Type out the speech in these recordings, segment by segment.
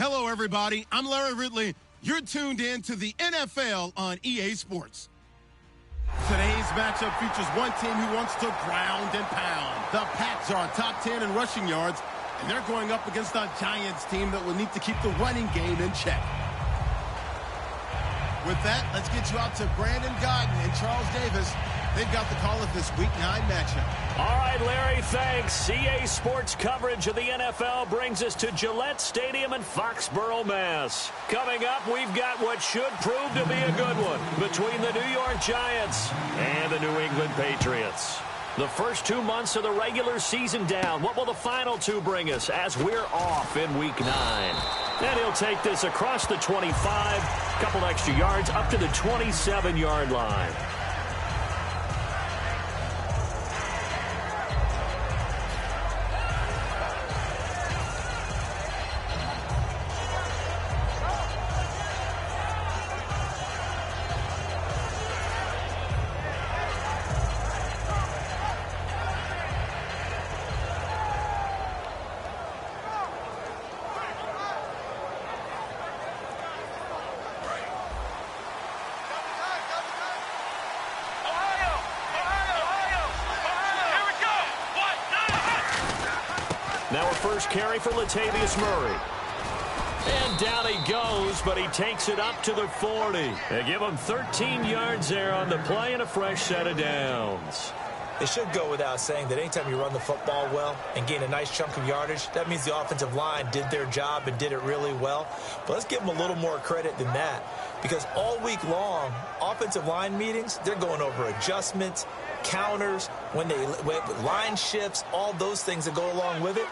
Hello, everybody. I'm Larry Ridley. You're tuned in to the NFL on EA Sports. Today's matchup features one team who wants to ground and pound. The Pats are top 10 in rushing yards, and they're going up against a Giants team that will need to keep the running game in check. With that, let's get you out to Brandon Godden and Charles Davis. They've got the call of this Week 9 matchup. All right, Larry, thanks. EA Sports coverage of the NFL brings us to Gillette Stadium in Foxborough, Mass. Coming up, we've got what should prove to be a good one between the New York Giants and the New England Patriots. The first 2 months of the regular season down. What will the final two bring us as we're off in Week 9? And he'll take this across the 25, couple extra yards up to the 27-yard line. Now a first carry for Latavius Murray. And down he goes, but he takes it up to the 40. They give him 13 yards there on the play and a fresh set of downs. It should go without saying that anytime you run the football well and gain a nice chunk of yardage, that means the offensive line did their job and did it really well. But let's give them a little more credit than that, because all week long, offensive line meetings, they're going over adjustments, counters, when line shifts, all those things that go along with it.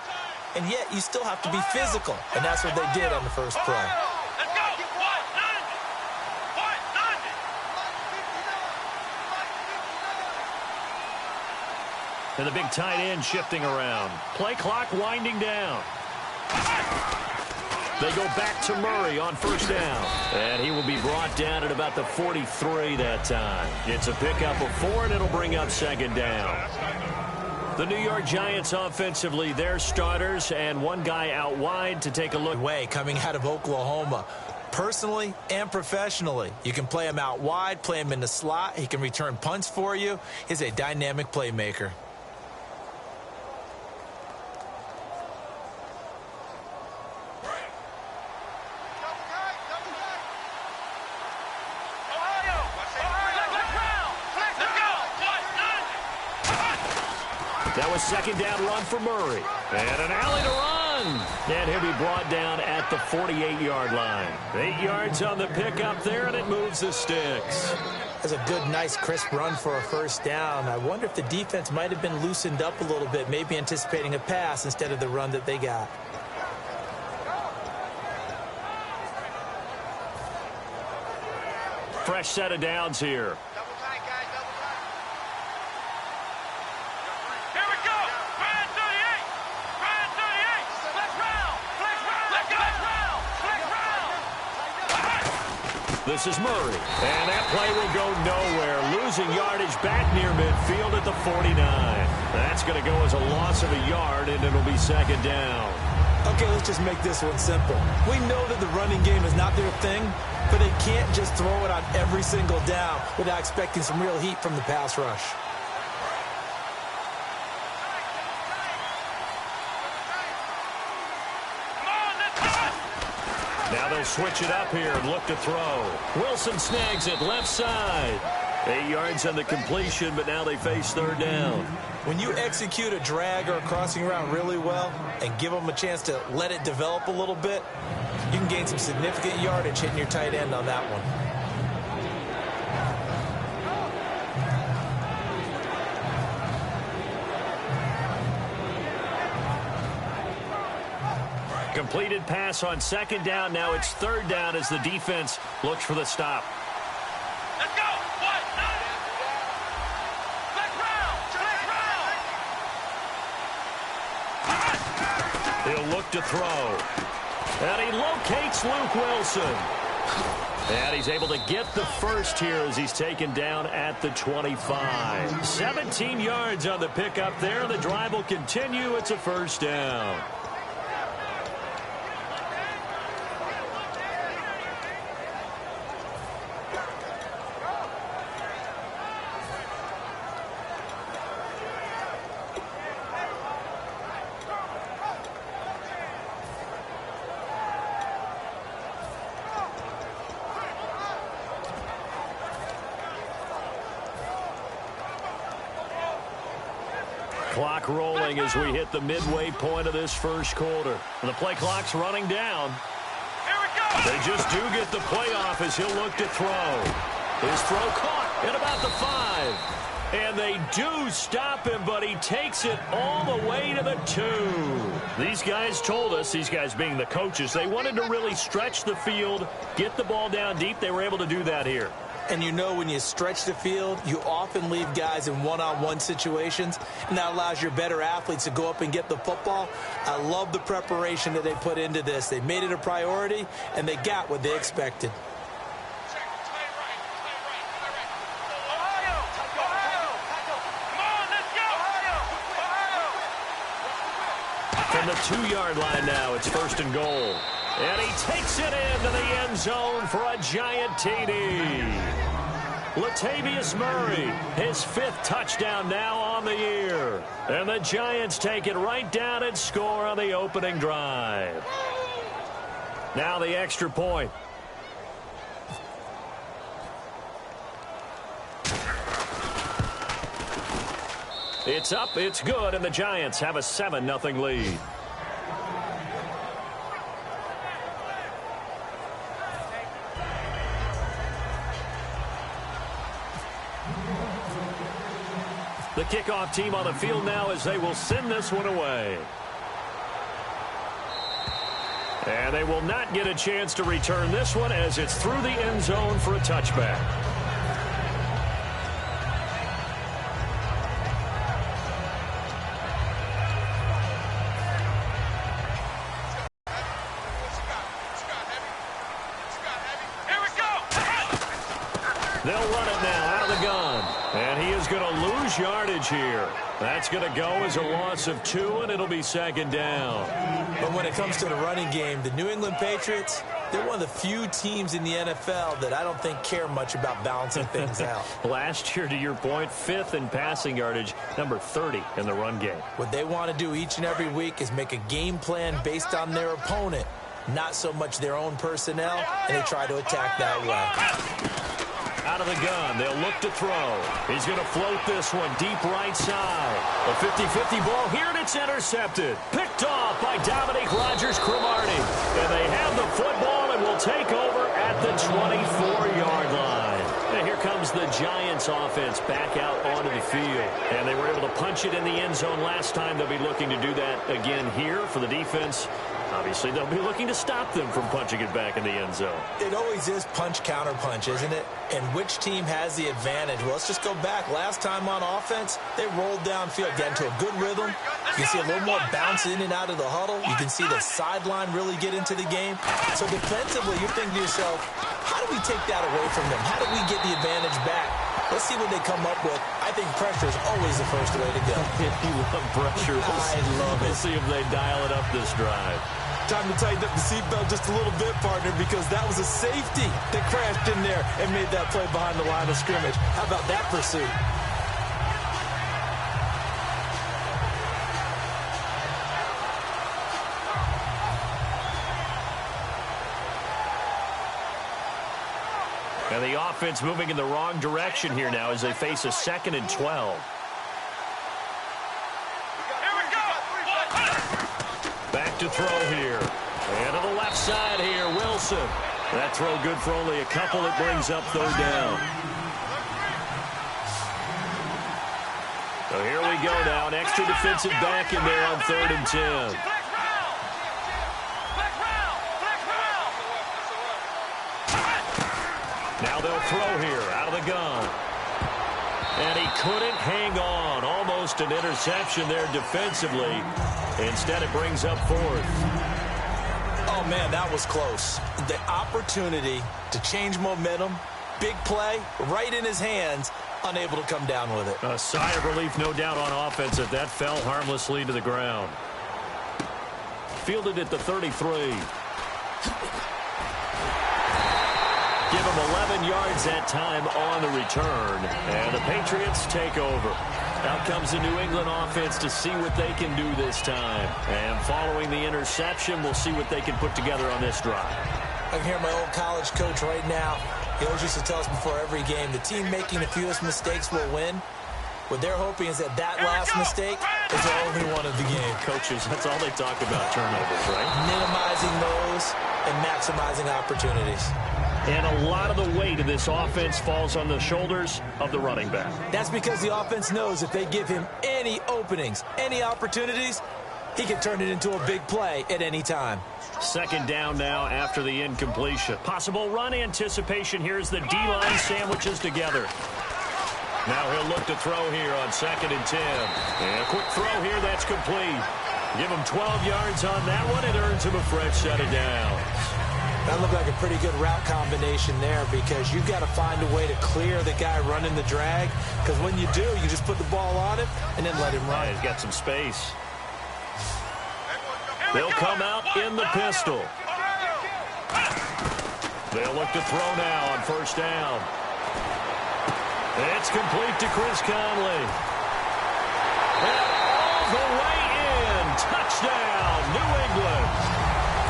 And yet you still have to be physical, and that's what they did on the first play. And the big tight end shifting around. Play clock winding down. They go back to Murray on first down. And he will be brought down at about the 43 that time. It's a pickup of 4, and it'll bring up second down. The New York Giants offensively, their starters, and one guy out wide to take a look. Coming out of Oklahoma. Personally and professionally, you can play him out wide, play him in the slot. He can return punts for you. He's a dynamic playmaker. That was second down run for Murray. And an alley to run. And he'll be brought down at the 48-yard line. 8 yards on the pickup there, and it moves the sticks. That's a good, nice, crisp run for a first down. I wonder if the defense might have been loosened up a little bit, maybe anticipating a pass instead of the run that they got. Fresh set of downs here. This is Murray, and that play will go nowhere, losing yardage back near midfield at the 49. That's going to go as a loss of a yard, and it'll be second down. Okay, let's just make this one simple. We know that the running game is not their thing, but they can't just throw it on every single down without expecting some real heat from the pass rush. Now they'll switch it up here and look to throw. Wilson snags it left side. 8 yards on the completion, but now they face third down. When you execute a drag or a crossing route really well and give them a chance to let it develop a little bit, you can gain some significant yardage hitting your tight end on that one. Completed pass on second down. Now it's third down as the defense looks for the stop. Let's go. What? Black round. He'll look to throw. And he locates Luke Wilson. And he's able to get the first here as he's taken down at the 25. 17 yards on the pickup there. The drive will continue. It's a first down. Clock rolling as we hit the midway point of this first quarter. And the play clock's running down. Here we go. They just do get the play off as he'll look to throw. His throw caught at about the 5. And they do stop him, but he takes it all the way to the 2. These guys told us, these guys being the coaches, they wanted to really stretch the field, get the ball down deep. They were able to do that here. And you know when you stretch the field, you often leave guys in one-on-one situations, and that allows your better athletes to go up and get the football. I love the preparation that they put into this. They made it a priority, and they got what they expected. From the 2-yard line now, it's 1st and goal. And he takes it into the end zone for a giant TD. Latavius Murray, his 5th touchdown now on the year. And the Giants take it right down and score on the opening drive. Now the extra point. It's up, it's good, and the Giants have a 7-0 lead. The kickoff team on the field now as they will send this one away. And they will not get a chance to return this one as it's through the end zone for a touchback. They'll run it now out of the gun. And he is going to lose yardage here. That's going to go as a loss of 2, and it'll be 2nd down. But when it comes to the running game, the New England Patriots, they're one of the few teams in the NFL that I don't think care much about balancing things out. Last year, to your point, 5th in passing yardage, number 30 in the run game. What they want to do each and every week is make a game plan based on their opponent, not so much their own personnel, and they try to attack that way. Out of the gun, they'll look to throw. He's going to float this one deep right side. A 50-50 ball here, and it's intercepted. Picked off by Dominique Rodgers-Cromartie. And they have the football and will take over at the 24-yard line. And here comes the Giants offense back out onto the field. And they were able to punch it in the end zone last time. They'll be looking to do that again here for the defense. Obviously, they'll be looking to stop them from punching it back in the end zone. It always is punch-counter-punch, isn't it? And which team has the advantage? Well, let's just go back. Last time on offense, they rolled downfield, got into a good rhythm. You can see a little more bounce in and out of the huddle. You can see the sideline really get into the game. So defensively, you're thinking to yourself, how do we take that away from them? How do we get the advantage back? Let's see what they come up with. I think pressure is always the first way to go. You love pressure. I love it. We'll see if they dial it up this drive. Time to tighten up the seatbelt just a little bit, partner, because that was a safety that crashed in there and made that play behind the line of scrimmage. How about that pursuit? And the offense moving in the wrong direction here now as they face a 2nd and 12. Back to throw here. And to the left side here, Wilson. That throw good for only a couple. It brings up 3rd down. So here we go now. An extra defensive back in there on 3rd and 10. Now they'll throw here out of the gun. And he couldn't hang on. Almost an interception there defensively. Instead, it brings up 4th. Oh, man, that was close. The opportunity to change momentum, big play, right in his hands, unable to come down with it. A sigh of relief, no doubt, on offense if that fell harmlessly to the ground. Fielded at the 33. Give him 11 yards that time on the return. And the Patriots take over. Out comes the New England offense to see what they can do this time. And following the interception, we'll see what they can put together on this drive. I can hear my old college coach right now. He always used to tell us before every game, the team making the fewest mistakes will win. What they're hoping is that last mistake is the only one of the game. Coaches, that's all they talk about, turnovers, right? Minimizing those and maximizing opportunities. And a lot of the weight of this offense falls on the shoulders of the running back. That's because the offense knows if they give him any openings, any opportunities, he can turn it into a big play at any time. Second down now after the incompletion. Possible run anticipation here as the D-line sandwiches together. Now he'll look to throw here on 2nd and 10. And a quick throw here, that's complete. Give him 12 yards on that one. It earns him a fresh set of downs. That looked like a pretty good route combination there because you've got to find a way to clear the guy running the drag. Because when you do, you just put the ball on him and then let him run. Yeah, he's got some space. They'll come out in the pistol. They'll look to throw now on 1st down. It's complete to Chris Conley. And all the way in. Touchdown, New England.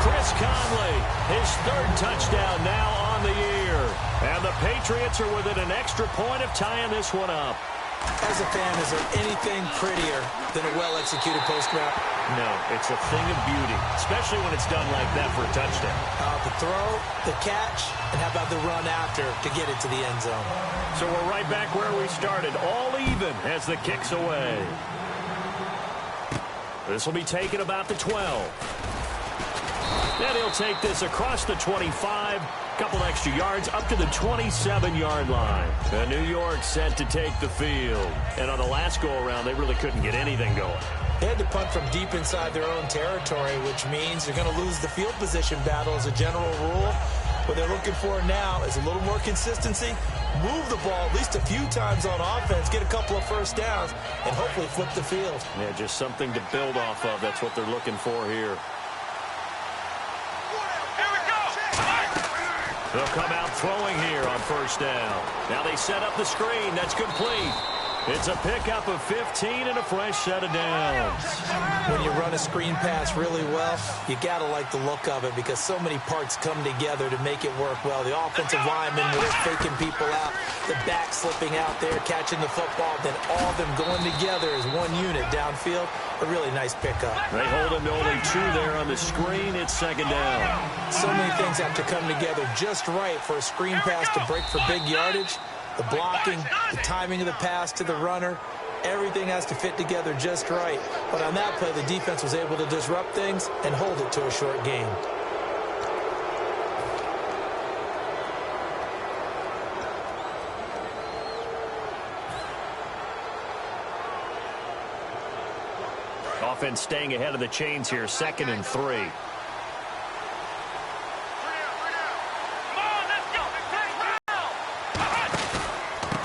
Chris Conley, his 3rd touchdown now on the year. And the Patriots are within an extra point of tying this one up. As a fan, is there anything prettier than a well-executed post route? No, it's a thing of beauty, especially when it's done like that for a touchdown. The throw, the catch, and how about the run after to get it to the end zone? So we're right back where we started, all even as the kick's away. This will be taken about the 12. Then he'll take this across the 25. Couple extra yards up to the 27-yard line. And New York set to take the field. And on the last go-around, they really couldn't get anything going. They had to punt from deep inside their own territory, which means they're going to lose the field position battle as a general rule. What they're looking for now is a little more consistency, move the ball at least a few times on offense, get a couple of 1st downs, and hopefully flip the field. Yeah, just something to build off of. That's what they're looking for here. They'll come out throwing here on 1st down. Now they set up the screen. That's complete. It's a pickup of 15 and a fresh set of downs. When you run a screen pass really well, you got to like the look of it because so many parts come together to make it work well. The offensive linemen, where they're faking people out, the back slipping out there, catching the football, then all of them going together as one unit downfield. A really nice pickup. They hold him to only 2 there on the screen. It's 2nd down. So many things have to come together just right for a screen pass to break for big yardage. The blocking, the timing of the pass to the runner, everything has to fit together just right. But on that play, the defense was able to disrupt things and hold it to a short gain. Offense staying ahead of the chains here, 2nd and 3.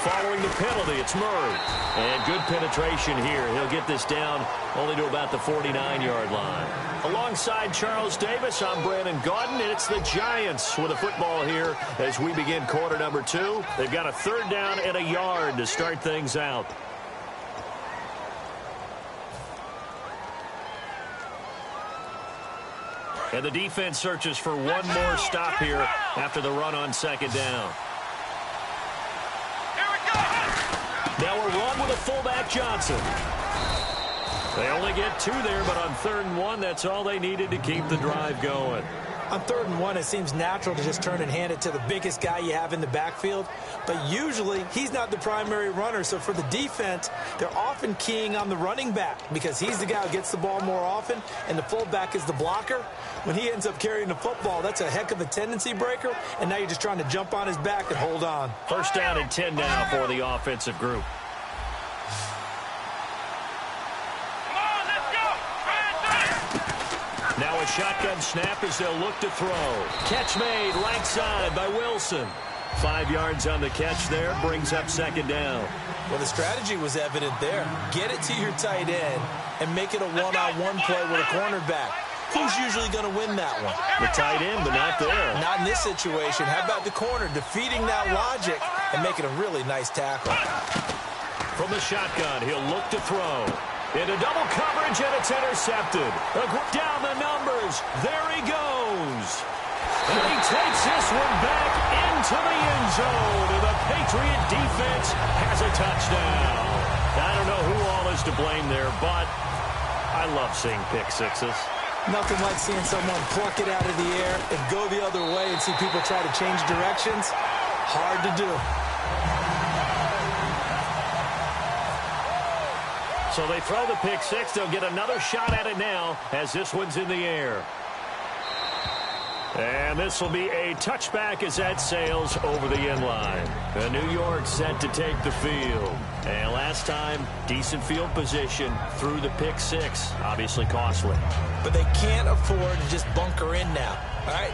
Following the penalty, it's Murray. And good penetration here. He'll get this down only to about the 49-yard line. Alongside Charles Davis, I'm Brandon Gaudin, and it's the Giants with a football here as we begin quarter number 2. They've got a 3rd down and a yard to start things out. And the defense searches for one more stop here after the run on 2nd down. Now a run with a fullback Johnson. They only get 2 there, but on 3rd and 1, that's all they needed to keep the drive going. On 3rd and 1, it seems natural to just turn and hand it to the biggest guy you have in the backfield. But usually, he's not the primary runner. So for the defense, they're often keying on the running back because he's the guy who gets the ball more often, and the fullback is the blocker. When he ends up carrying the football, that's a heck of a tendency breaker, and now you're just trying to jump on his back and hold on. 1st down and 10 now for the offensive group. Now a shotgun snap as they'll look to throw. Catch made right side by Wilson. 5 yards on the catch there, brings up 2nd down. Well, the strategy was evident there. Get it to your tight end and make it a one-on-one play with a cornerback. Who's usually going to win that one? The tight end, but not there. Not in this situation. How about the corner defeating that logic and making a really nice tackle? From the shotgun, he'll look to throw. Into double coverage, and it's intercepted. Down the numbers. There he goes. And he takes this one back into the end zone. And the Patriot defense has a touchdown. I don't know who all is to blame there, but I love seeing pick sixes. Nothing like seeing someone pluck it out of the air and go the other way and see people try to change directions. Hard to do. So they throw the pick six. They'll get another shot at it now as this one's in the air. And this will be a touchback as that sails over the end line. The New York set to take the field. And last time, decent field position through the pick six. Obviously costly. But they can't afford to just bunker in now. All right,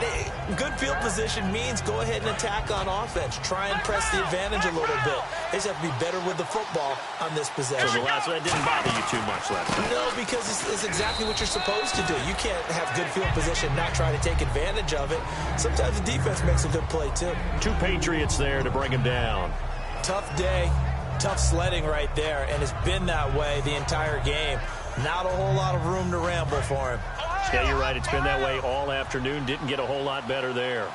good field position means go ahead and attack on offense. Try and press the advantage a little bit. They just have to be better with the football on this possession. So the last one didn't bother you too much last time? No, because it's exactly what you're supposed to do. You can't have good field position, not try to take advantage of it. Sometimes the defense makes a good play, too. 2 Patriots there to bring him down. Tough day, tough sledding right there, and it's been that way the entire game. Not a whole lot of room to ramble for him. Yeah, you're right. It's been that way all afternoon. Didn't get a whole lot better there.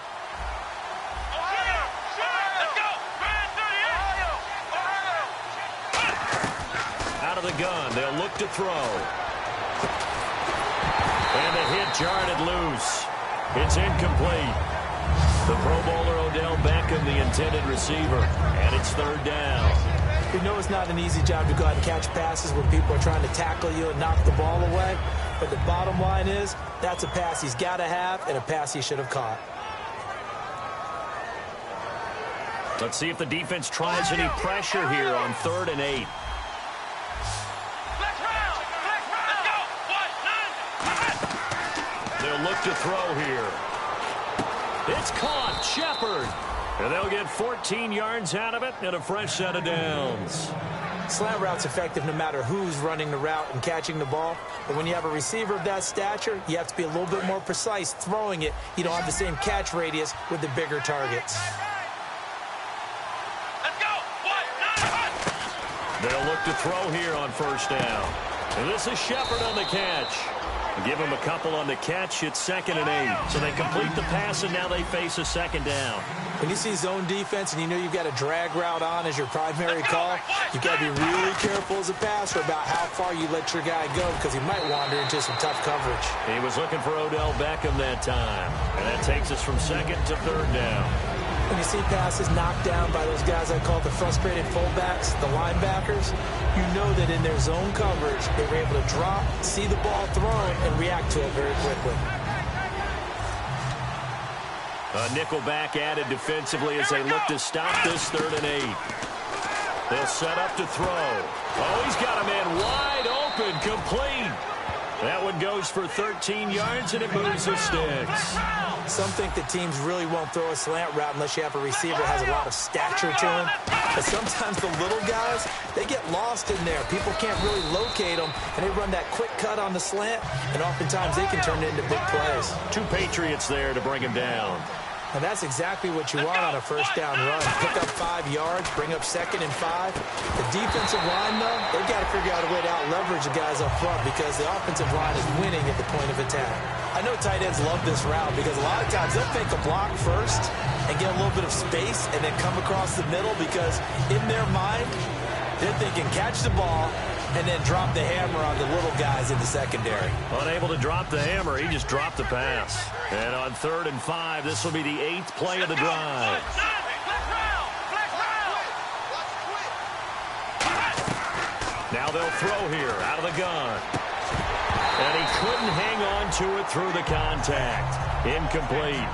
Out of the gun. They'll look to throw. And the hit jarred it loose. It's incomplete. The Pro Bowler Odell Beckham, the intended receiver. And it's third down. We know it's not an easy job to go out and catch passes when people are trying to tackle you and knock the ball away. But the bottom line is, that's a pass he's got to have and a pass he should have caught. Let's see if the defense tries any pressure here on 3rd and 8. They'll look to throw here. It's caught. Shepard. And they'll get 14 yards out of it and a fresh set of downs. Slant route's effective no matter who's running the route and catching the ball. But when you have a receiver of that stature, you have to be a little bit more precise throwing it. You don't have the same catch radius with the bigger targets. They'll look to throw here on 1st down. And this is Shepard on the catch. Give him a couple on the catch. It's 2nd and 8. So they complete the pass, and now they face a 2nd down. When you see zone defense and you know you've got a drag route on as your primary call, you've got to be really careful as a passer about how far you let your guy go because he might wander into some tough coverage. He was looking for Odell Beckham that time. And that takes us from 2nd to 3rd down. When you see passes knocked down by those guys I call the frustrated fullbacks, the linebackers, you know that in their zone coverage, they were able to drop, see the ball thrown, and react to it very quickly. A nickel back added defensively as they look to stop this 3rd and 8. They'll set up to throw. Oh, he's got a man wide open, complete. That one goes for 13 yards, and it moves the sticks. Some think that teams really won't throw a slant route unless you have a receiver that has a lot of stature to him. But sometimes the little guys, they get lost in there. People can't really locate them, and they run that quick cut on the slant, and oftentimes they can turn it into big plays. 2 Patriots there to bring him down. And that's exactly what you want on a 1st down run. Pick up 5 yards, bring up 2nd and 5. The defensive line, though, they've got to figure out a way to out-leverage the guys up front because the offensive line is winning at the point of attack. I know tight ends love this route because a lot of times they'll fake a block first and get a little bit of space and then come across the middle because in their mind, they're thinking catch the ball and then drop the hammer on the little guys in the secondary. Unable to drop the hammer, he just dropped the pass. And on 3rd and 5, this will be the 8th play of the drive. Now they'll throw here out of the gun. And he couldn't hang on to it through the contact. Incomplete.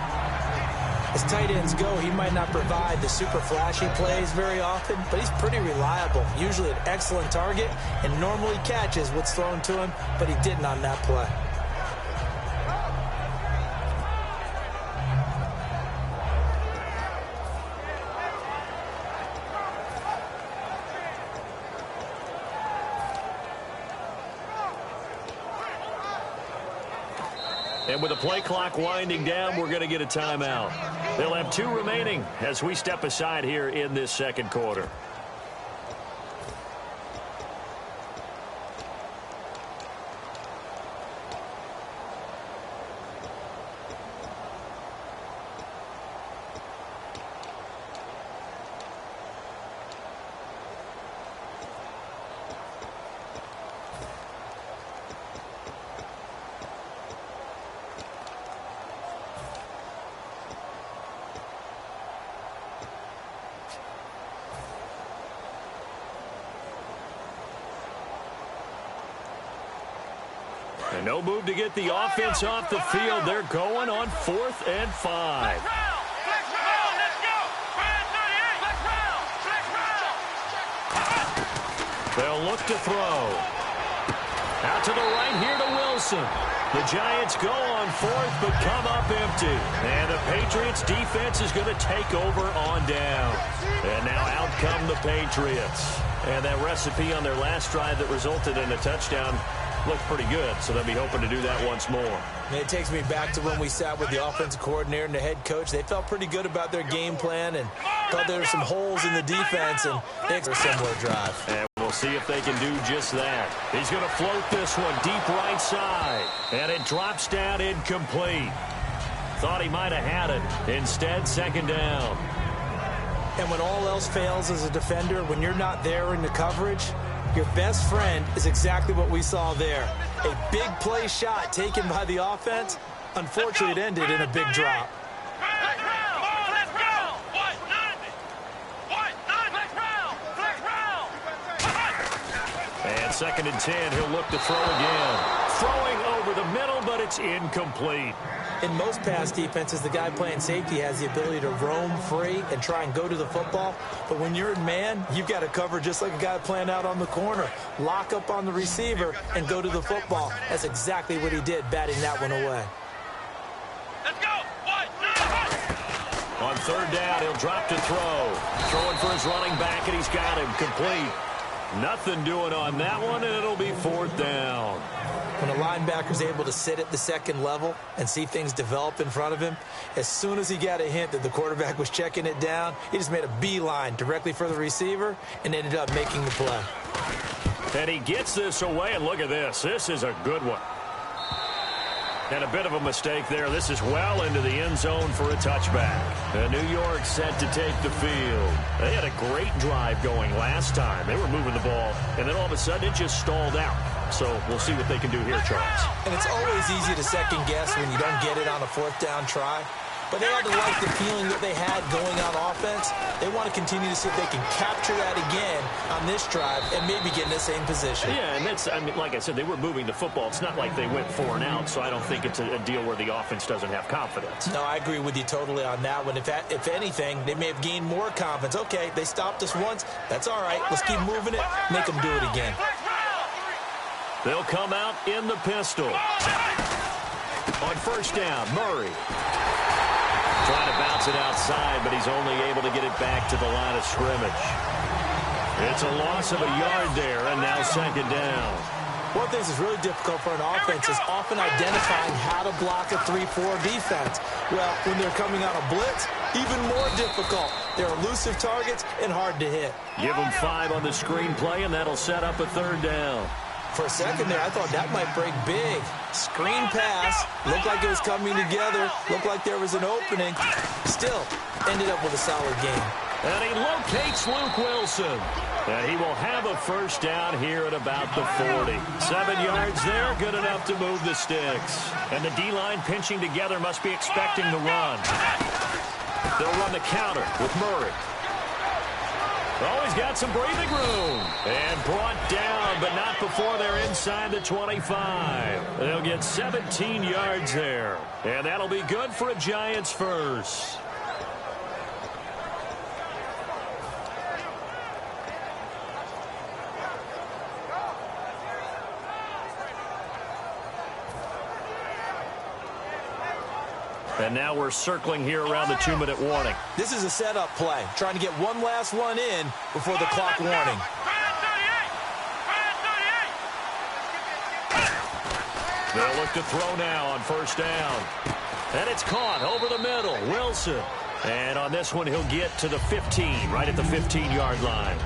As tight ends go, he might not provide the super flashy plays very often, but he's pretty reliable. Usually an excellent target and normally catches what's thrown to him, but he didn't on that play. And with the play clock winding down, we're going to get a timeout. They'll have 2 remaining as we step aside here in this 2nd quarter. And no move to get the offense off the field. They're going on 4th and 5. They'll look to throw. Out to the right here to Wilson. The Giants go on 4th, but come up empty. And the Patriots defense is going to take over on down. And now out come the Patriots. And that recipe on their last drive that resulted in a touchdown looked pretty good, so they'll be hoping to do that once more. And it takes me back to when we sat with the offensive coordinator and the head coach. They felt pretty good about their game plan and thought there were some holes in the defense, and they had a similar drive. And we'll see if they can do just that. He's going to float this one deep right side, and it drops down incomplete. Thought he might have had it. Instead, 2nd down. And when all else fails as a defender, when you're not there in the coverage, your best friend is exactly what we saw there. A big play shot taken by the offense. Unfortunately, it ended in a big drop. And 2nd and 10, he'll look to throw again. Throwing over the middle, but it's incomplete. In most pass defenses, the guy playing safety has the ability to roam free and try and go to the football. But when you're in man, you've got to cover just like a guy playing out on the corner. Lock up on the receiver and go to the football. That's exactly what he did, batting that one away. Let's go. On 3rd down, he'll drop to throw. Throwing for his running back, and he's got him complete. Nothing doing on that one, and it'll be 4th down. When a linebacker's able to sit at the 2nd level and see things develop in front of him, as soon as he got a hint that the quarterback was checking it down, he just made a beeline directly for the receiver and ended up making the play. And he gets this away, and look at this. This is a good one. And a bit of a mistake there. This is well into the end zone for a touchback. And New York set to take the field. They had a great drive going last time. They were moving the ball, and then all of a sudden it just stalled out. So we'll see what they can do here, Charles. And it's always easy to second guess when you don't get it on a 4th down try. But they had to like the feeling that they had going on offense. They want to continue to see if they can capture that again on this drive and maybe get in the same position. Yeah, and that's, I mean, like I said, they were moving the football. It's not like they went 4 and out, so I don't think it's a deal where the offense doesn't have confidence. No, I agree with you totally on that one. If anything, they may have gained more confidence. Okay, they stopped us once. That's all right. Let's keep moving it. Make them do it again. They'll come out in the pistol. On 1st down, Murray. Trying to bounce it outside, but he's only able to get it back to the line of scrimmage. It's a loss of a yard there, and now 2nd down. One of the things that's really difficult for an offense is often identifying how to block a 3-4 defense. Well, when they're coming on a blitz, even more difficult. They're elusive targets and hard to hit. Give them 5 on the screenplay, and that'll set up a 3rd down. For a second there, I thought that might break big. Screen pass. Looked like it was coming together. Looked like there was an opening. Still, ended up with a solid game. And he locates Luke Wilson. And he will have a 1st down here at about the 40. 7 yards there, good enough to move the sticks. And the D-line pinching together must be expecting the run. They'll run the counter with Murray. Oh, he's got some breathing room. And brought down, but not before they're inside the 25. They'll get 17 yards there. And that'll be good for a Giants 1st. And now we're circling here around the 2-minute warning. This is a setup play, trying to get one last one in before the clock warning. They'll look to throw now on 1st down. And it's caught over the middle. Wilson. And on this one, he'll get to the 15, right at the 15-yard line.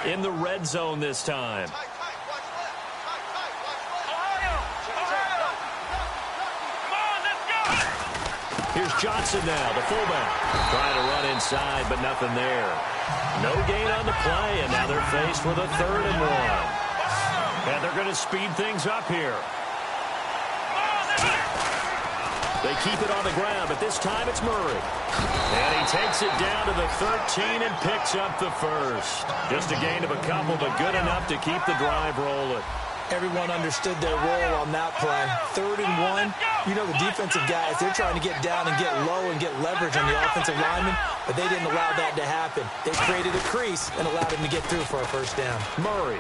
In the red zone this time. Here's Johnson now, the fullback. Trying to run inside, but nothing there. No gain on the play, and now they're faced with a 3rd and 1. And they're going to speed things up here. They keep it on the ground, but this time it's Murray. And he takes it down to the 13 and picks up the first. Just a gain of a couple, but good enough to keep the drive rolling. Everyone understood their role on that play. 3rd and 1. You know the defensive guys, they're trying to get down and get low and get leverage on the offensive lineman, but they didn't allow that to happen. They created a crease and allowed him to get through for a first down. Murray.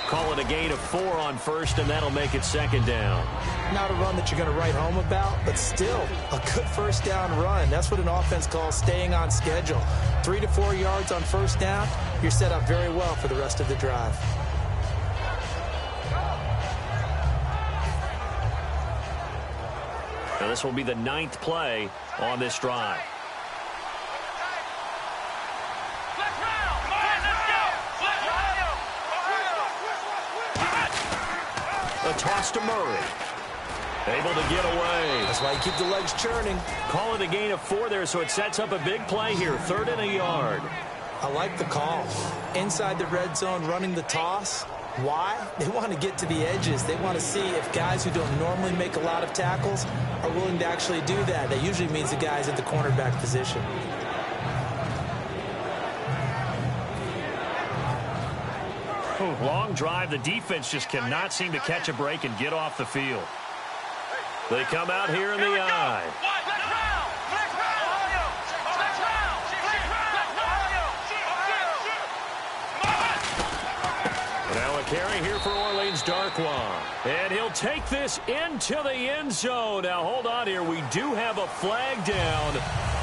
Call it a gain of 4 on first, and that'll make it 2nd down. Not a run that you're going to write home about, but still a good first down run. That's what an offense calls staying on schedule. 3 to 4 yards on first down, you're set up very well for the rest of the drive. Now this will be the 9th play on this drive. A toss to Murray. Able to get away. That's why you keep the legs churning. Call it a gain of 4 there, so it sets up a big play here. 3rd and a yard. I like the call. Inside the red zone, running the toss. Why? They want to get to the edges. They want to see if guys who don't normally make a lot of tackles are willing to actually do that. That usually means the guys at the cornerback position. Long drive. The defense just cannot seem to catch a break and get off the field. They come out here in the eye. Now a carry here for Orleans Darkwa. And he'll take this into the end zone. Now hold on here. We do have a flag down.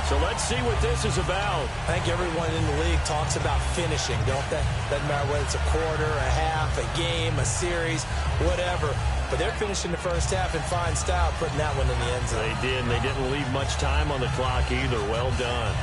So let's see what this is about. I think everyone in the league talks about finishing, don't they? Doesn't matter whether it's a quarter, a half, a game, a series, whatever. But they're finishing the first half in fine style, putting that one in the end zone. They did, and they didn't leave much time on the clock either. Well done.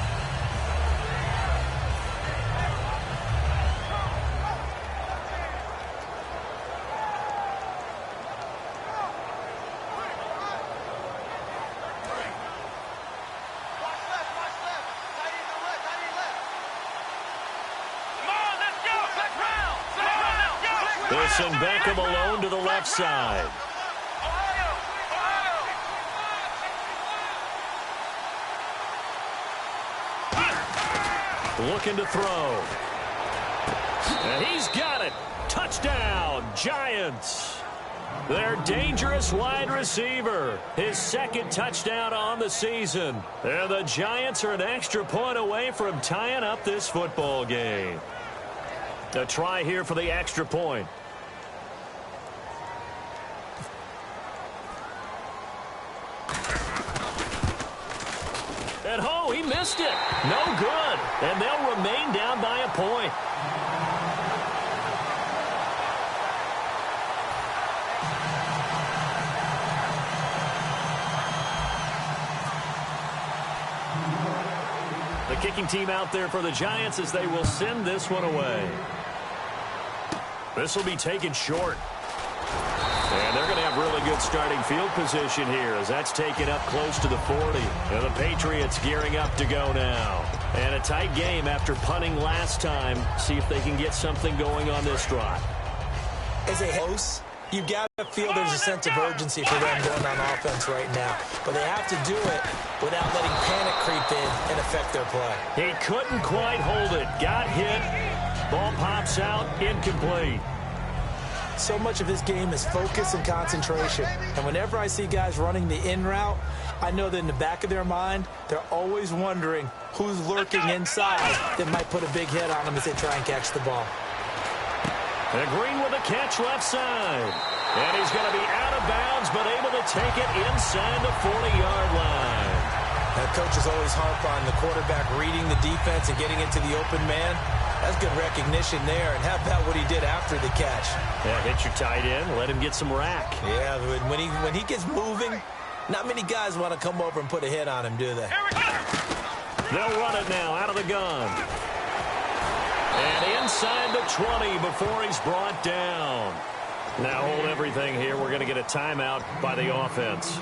And Beckham alone to the left side. Looking to throw. And he's got it. Touchdown, Giants. Their dangerous wide receiver. His 2nd touchdown on the season. And the Giants are an extra point away from tying up this football game. A try here for the extra point. And oh, he missed it. No good. And they'll remain down by a point. The kicking team out there for the Giants as they will send this one away. This will be taken short. And they're going to have really good starting field position here as that's taken up close to the 40. And the Patriots gearing up to go now. And a tight game after punting last time. See if they can get something going on this drive. As a host, you've got to feel there's a sense of urgency for them going on offense right now. But they have to do it without letting panic creep in and affect their play. He couldn't quite hold it. Got hit. Ball pops out. Incomplete. So much of this game is focus and concentration. And whenever I see guys running the in route, I know that in the back of their mind, they're always wondering who's lurking inside that might put a big hit on them as they try and catch the ball. And Green with a catch left side. And he's going to be out of bounds, but able to take it inside the 40-yard line. That coaches always harp on the quarterback reading the defense and getting into the open man. That's good recognition there. And how about what he did after the catch? Yeah, hit your tight end, let him get some rack. Yeah, when he gets moving, not many guys want to come over and put a hit on him, do they? They'll run it now out of the gun. And inside the 20 before he's brought down. Now hold everything here. We're going to get a timeout by the offense.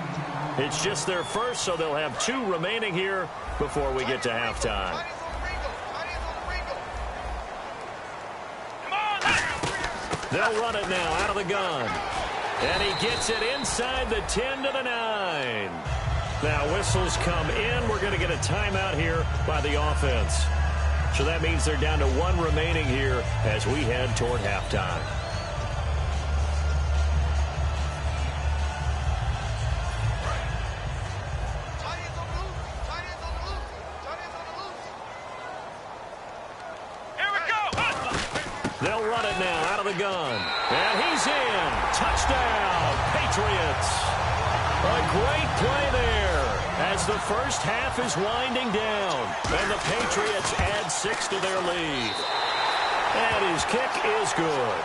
It's just their first, so they'll have 2 remaining here before we get to halftime. They'll run it now out of the gun. And he gets it inside the 10 to the 9. Now whistles come in. We're going to get a timeout here by the offense. So that means they're down to 1 remaining here as we head toward halftime. They'll run it now out of the gun. And he's in. Touchdown, Patriots. A great play there as the first half is winding down. And the Patriots add 6 to their lead. And his kick is good.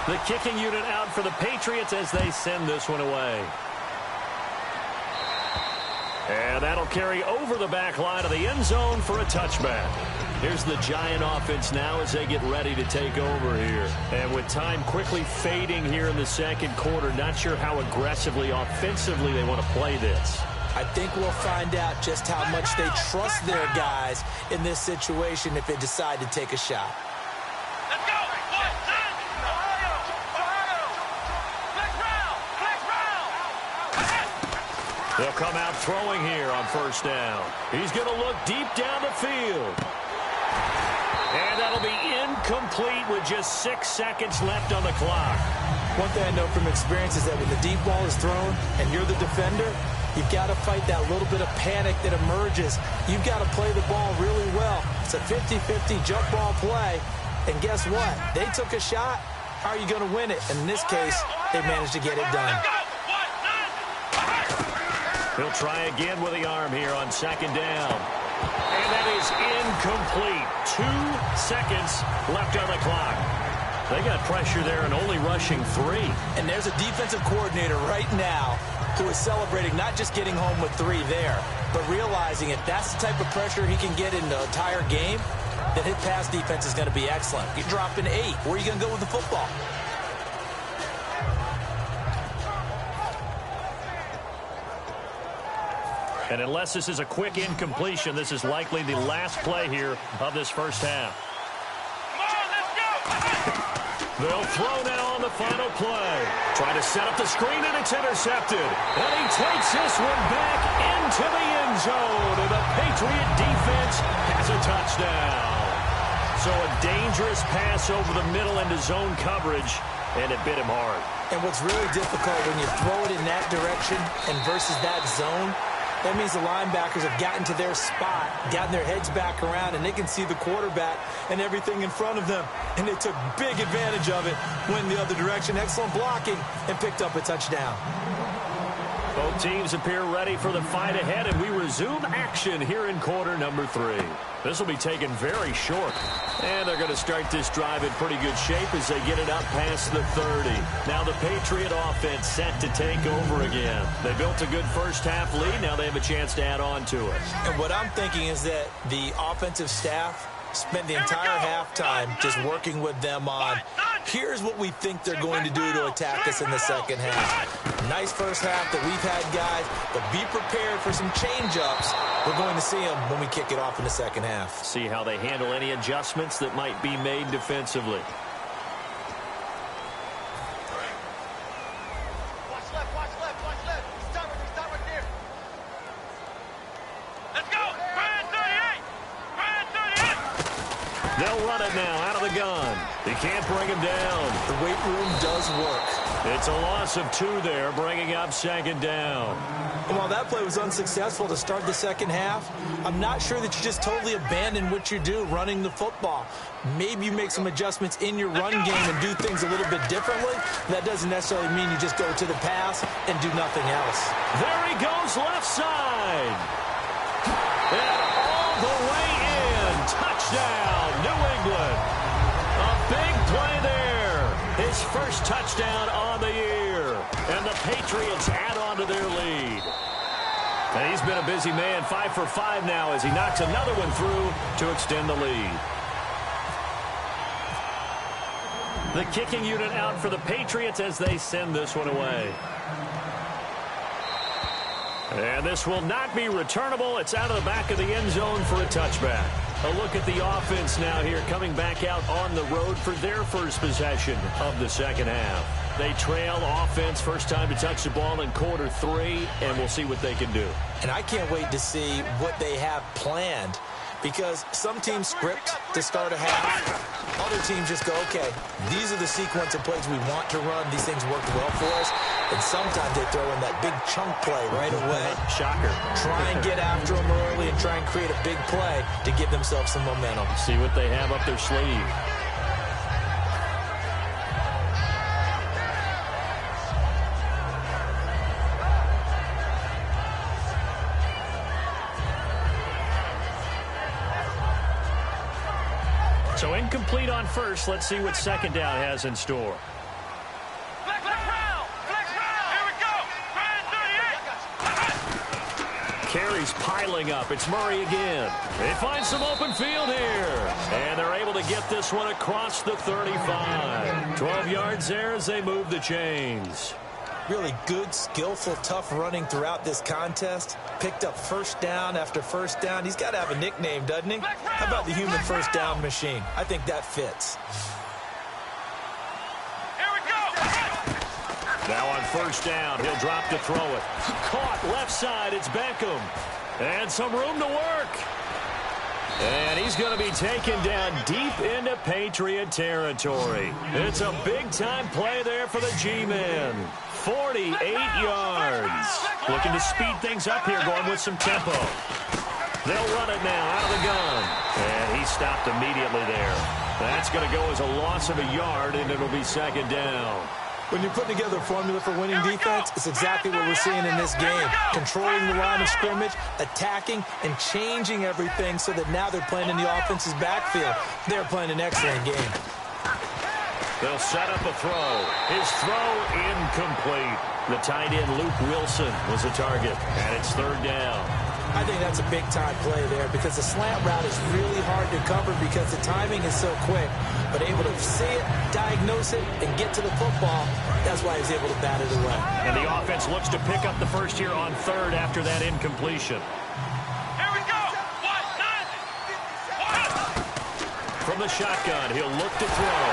The kicking unit out for the Patriots as they send this one away. And that'll carry over the back line of the end zone for a touchback. Here's the Giant offense now as they get ready to take over here. And with time quickly fading here in the second quarter, not sure how aggressively, offensively they want to play this. I think we'll find out just how much they trust their guys in this situation if they decide to take a shot. Let's go! They'll come out throwing here on first down. He's going to look deep down the field. And that'll be incomplete with just 6 seconds left on the clock. One thing I know from experience is that when the deep ball is thrown and you're the defender, you've got to fight that little bit of panic that emerges. You've got to play the ball really well. It's a 50-50 jump ball play. And guess what? They took a shot. How are you going to win it? And in this case, they managed to get it done. He'll try again with the arm here on second down. And that is incomplete. 2 seconds left on the clock. They got pressure there and only rushing 3. And there's a defensive coordinator right now who is celebrating not just getting home with 3 there, but realizing if that's the type of pressure he can get in the entire game, then his pass defense is going to be excellent. You're dropping 8. Where are you going to go with the football? And unless this is a quick incompletion, this is likely the last play here of this first half. They'll throw now on the final play. Try to set up the screen, and it's intercepted. And he takes this one back into the end zone. And the Patriot defense has a touchdown. So a dangerous pass over the middle into zone coverage, and it bit him hard. And what's really difficult when you throw it in that direction and versus that zone, that means the linebackers have gotten to their spot, gotten their heads back around, and they can see the quarterback and everything in front of them. And they took big advantage of it, went in the other direction, excellent blocking, and picked up a touchdown. Both teams appear ready for the fight ahead, and we resume action here in quarter number 3. This will be taken very short. And they're going to start this drive in pretty good shape as they get it up past the 30. Now the Patriot offense set to take over again. They built a good first half lead. Now they have a chance to add on to it. And what I'm thinking is that the offensive staff spent the entire halftime just working with them on, here's what we think they're going to do to attack us in the second half. Nice first half that we've had, guys, but be prepared for some change-ups. We're going to see them when we kick it off in the second half. See how they handle any adjustments that might be made defensively. They'll run it now out of the gun. They can't bring him down. The weight room does work. It's a loss of 2 there, bringing up second down. And while that play was unsuccessful to start the second half, I'm not sure that you just totally abandon what you do running the football. Maybe you make some adjustments in your run game and do things a little bit differently. That doesn't necessarily mean you just go to the pass and do nothing else. There he goes left side. And all the way in. Touchdown, New England. A big play there. His first touchdown on the year. And the Patriots add on to their lead. And he's been a busy man, 5 for 5 now as he knocks another one through to extend the lead. The kicking unit out for the Patriots as they send this one away. And this will not be returnable. It's out of the back of the end zone for a touchback. A look at the offense now here, coming back out on the road for their first possession of the second half. They trail offense, first time to touch the ball in quarter 3, and we'll see what they can do. And I can't wait to see what they have planned, because some teams script to start a half. Other teams just go, okay, these are the sequence of plays we want to run. These things worked well for us. And sometimes they throw in that big chunk play right away. Shocker. Try and get after them early and try and create a big play to give themselves some momentum. See what they have up their sleeve. So incomplete on first. Let's see what second down has in store. Flex round. Here we go. Carries piling up. It's Murray again. They find some open field here. And they're able to get this one across the 35. 12 yards there as they move the chains. Really good, skillful, tough running throughout this contest. Picked up first down after first down. He's got to have a nickname, doesn't he? How about the human first down machine? I think that fits. Here we go. Now on first down, he'll drop to throw it. Caught left side, it's Beckham. And some room to work. And he's going to be taken down deep into Patriot territory. It's a big-time play there for the G-men. 48 yards. Looking to speed things up here, going with some tempo. They'll run it now out of the gun. And he stopped immediately there. That's going to go as a loss of a yard, and it'll be second down. When you're putting together a formula for winning defense, it's exactly what we're seeing in this game. Controlling the line of scrimmage, attacking, and changing everything so that now they're playing in the offense's backfield. They're playing an excellent game. They'll set up a throw. His throw incomplete. The tight end, Luke Wilson, was a target, and it's third down. I think that's a big-time play there because the slant route is really hard to cover because the timing is so quick. But able to see it, diagnose it, and get to the football, that's why he's able to bat it away. And the offense looks to pick up the first here on third after that incompletion. Here we go. From the shotgun, he'll look to throw.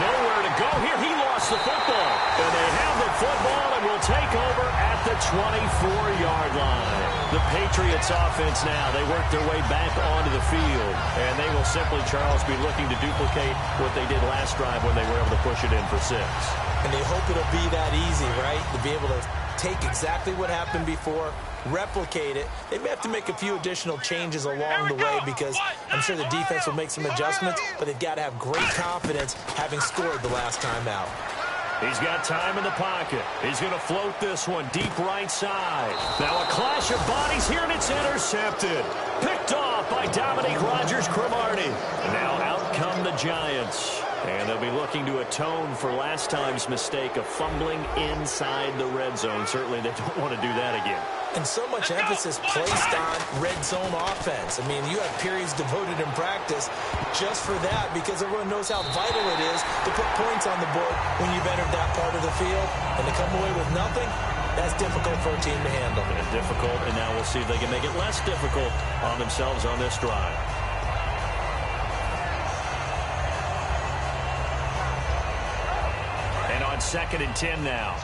Nowhere to go here. He lost the football. And they have the football and will take over at the 24-yard line. The Patriots offense now, they work their way back onto the field. And they will simply, Charles, be looking to duplicate what they did last drive when they were able to push it in for 6. And they hope it'll be that easy, right? To be able to take exactly what happened before, replicate it. They may have to make a few additional changes along the way because I'm sure the defense will make some adjustments, but they've got to have great confidence having scored the last time out. He's got time in the pocket. He's going to float this one deep right side. Now a clash of bodies here, and it's intercepted. Picked off by Dominique Rodgers-Cromartie. Now out come the Giants. And they'll be looking to atone for last time's mistake of fumbling inside the red zone. Certainly they don't want to do that again. And so much emphasis placed on red zone offense. I mean, you have periods devoted in practice just for that because everyone knows how vital it is to put points on the board when you've entered that part of the field. And to come away with nothing, that's difficult for a team to handle. And difficult, and now we'll see if they can make it less difficult on themselves on this drive. And on 2nd and 10 now.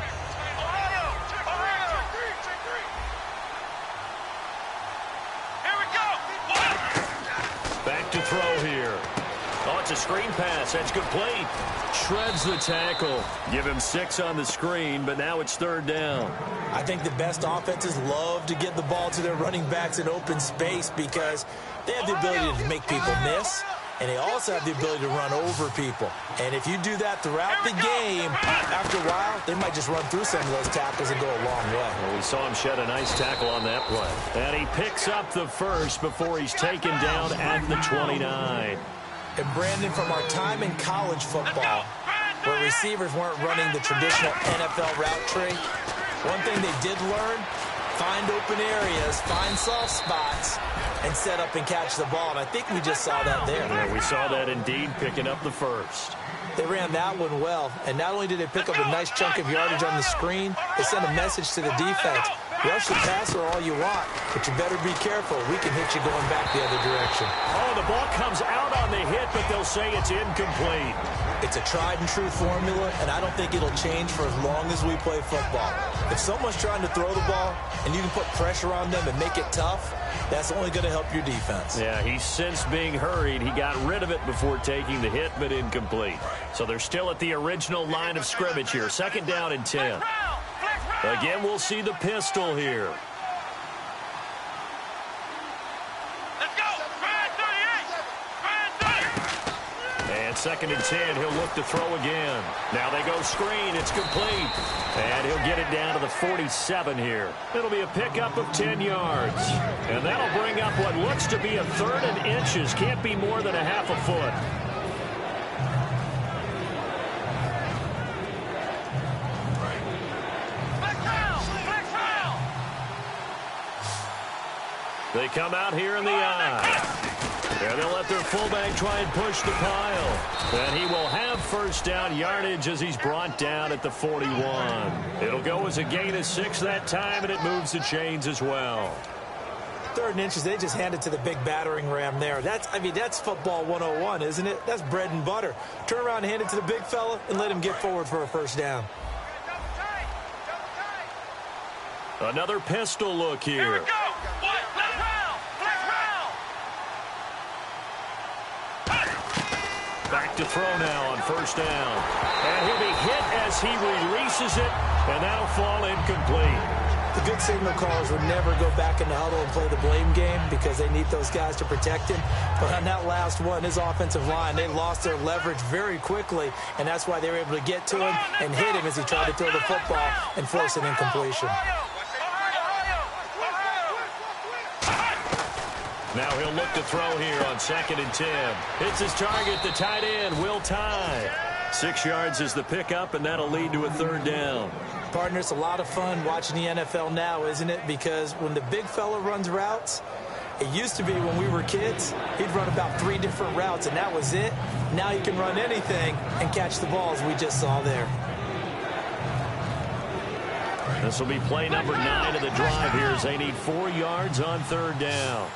Back to throw here. Oh, it's a screen pass. That's complete. Shreds the tackle. Give him 6 on the screen, but now it's third down. I think the best offenses love to get the ball to their running backs in open space because they have the ability to make people miss, and they also have the ability to run over people. And if you do that throughout the game, after a while, they might just run through some of those tackles and go a long way. Well, we saw him shed a nice tackle on that play. And he picks up the first before he's taken down at the 29. And Brandon, from our time in college football, where receivers weren't running the traditional NFL route tree, one thing they did learn, find open areas, find soft spots, and set up and catch the ball. And I think we just saw that there. Yeah, we saw that indeed, picking up the first. They ran that one well, and not only did they pick up a nice chunk of yardage on the screen, they sent a message to the defense. Rush the passer all you want, but you better be careful. We can hit you going back the other direction. Oh, the ball comes out on the hit, but they'll say it's incomplete. It's a tried-and-true formula, and I don't think it'll change for as long as we play football. If someone's trying to throw the ball and you can put pressure on them and make it tough, that's only going to help your defense. Yeah, he's since being hurried. He got rid of it before taking the hit, but incomplete. So they're still at the original line of scrimmage here. 2nd down and 10. Again, we'll see the pistol here. And 2nd and 10, he'll look to throw again. Now they go screen, it's complete. And he'll get it down to the 47 here. It'll be a pickup of 10 yards. And that'll bring up what looks to be a 3rd and inches. Can't be more than a half a foot. They come out here in the eye. And they'll let their fullback try and push the pile. And he will have 1st down yardage as he's brought down at the 41. It'll go as a gain of 6 that time, and it moves the chains as well. 3rd and inches, they just handed to the big battering ram there. That's football 101, isn't it? That's bread and butter. Turn around and hand it to the big fella and let him get forward for a 1st down. Another pistol look here. Here we go. Back to throw now on 1st down. And he'll be hit as he releases it, and that'll fall incomplete. The good signal callers would never go back in the huddle and play the blame game because they need those guys to protect him. But on that last one, his offensive line, they lost their leverage very quickly, and that's why they were able to get to him and hit him as he tried to throw the football and force an incompletion. Now he'll look to throw here on 2nd and 10. It's his target, the tight end, Will Tye. 6 yards is the pickup, and that'll lead to a 3rd down. Partner, it's a lot of fun watching the NFL now, isn't it? Because when the big fella runs routes, it used to be when we were kids, he'd run about 3 different routes, and that was it. Now he can run anything and catch the balls we just saw there. This will be play number 9 of the drive here as they need 4 yards on 3rd down.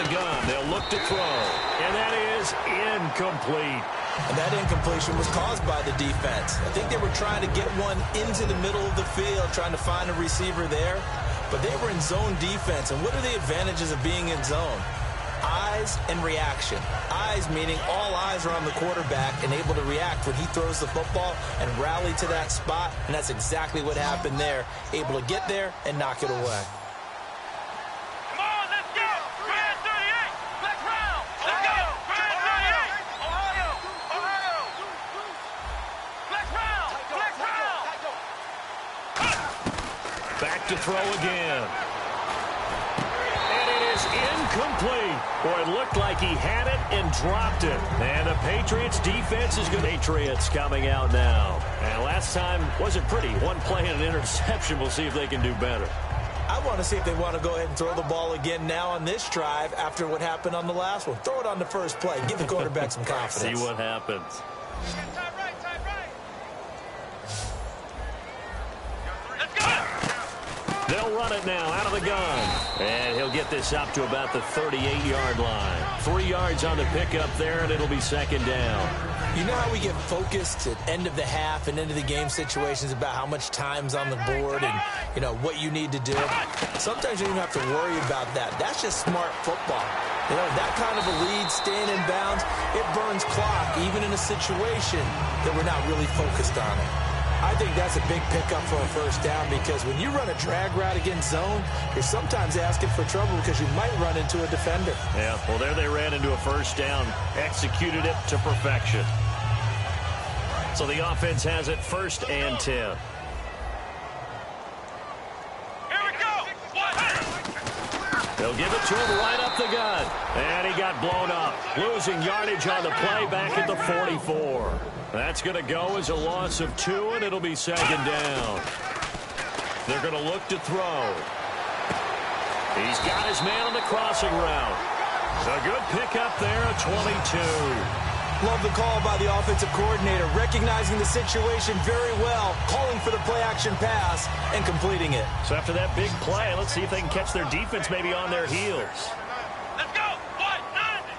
Gun. They'll look to throw, and that is incomplete. And that incompletion was caused by the defense. I think they were trying to get one into the middle of the field, trying to find a receiver there, but they were in zone defense. And what are the advantages of being in zone? Eyes and reaction. Eyes meaning all eyes are on the quarterback and able to react when he throws the football and rally to that spot, and that's exactly what happened there. Able to get there and knock it away. Back to throw again. And it is incomplete. Boy, it looked like he had it and dropped it. And the Patriots defense is good. Patriots coming out now. And last time wasn't pretty. One play and an interception. We'll see if they can do better. I want to see if they want to go ahead and throw the ball again now on this drive after what happened on the last one. Throw it on the first play. Give the quarterback some confidence. See what happens. They'll run it now out of the gun. And he'll get this up to about the 38-yard line. 3 yards on the pickup there, and it'll be 2nd down. You know how we get focused at end of the half and into the game situations about how much time's on the board and, you know, what you need to do? Sometimes you don't even have to worry about that. That's just smart football. You know, that kind of a lead, staying in bounds, it burns clock, even in a situation that we're not really focused on it. I think that's a big pickup for a 1st down because when you run a drag route against zone, you're sometimes asking for trouble because you might run into a defender. Yeah, well, there they ran into a 1st down, executed it to perfection. So the offense has it 1st and 10. Here we go. They'll give it to him right up the gut. And he got blown up. Losing yardage on the play back at the 44. That's going to go as a loss of 2, and it'll be 2nd down. They're going to look to throw. He's got his man on the crossing route. A good pickup there, a 22. Love the call by the offensive coordinator, recognizing the situation very well, calling for the play-action pass, and completing it. So after that big play, let's see if they can catch their defense maybe on their heels. Let's go. White, 90.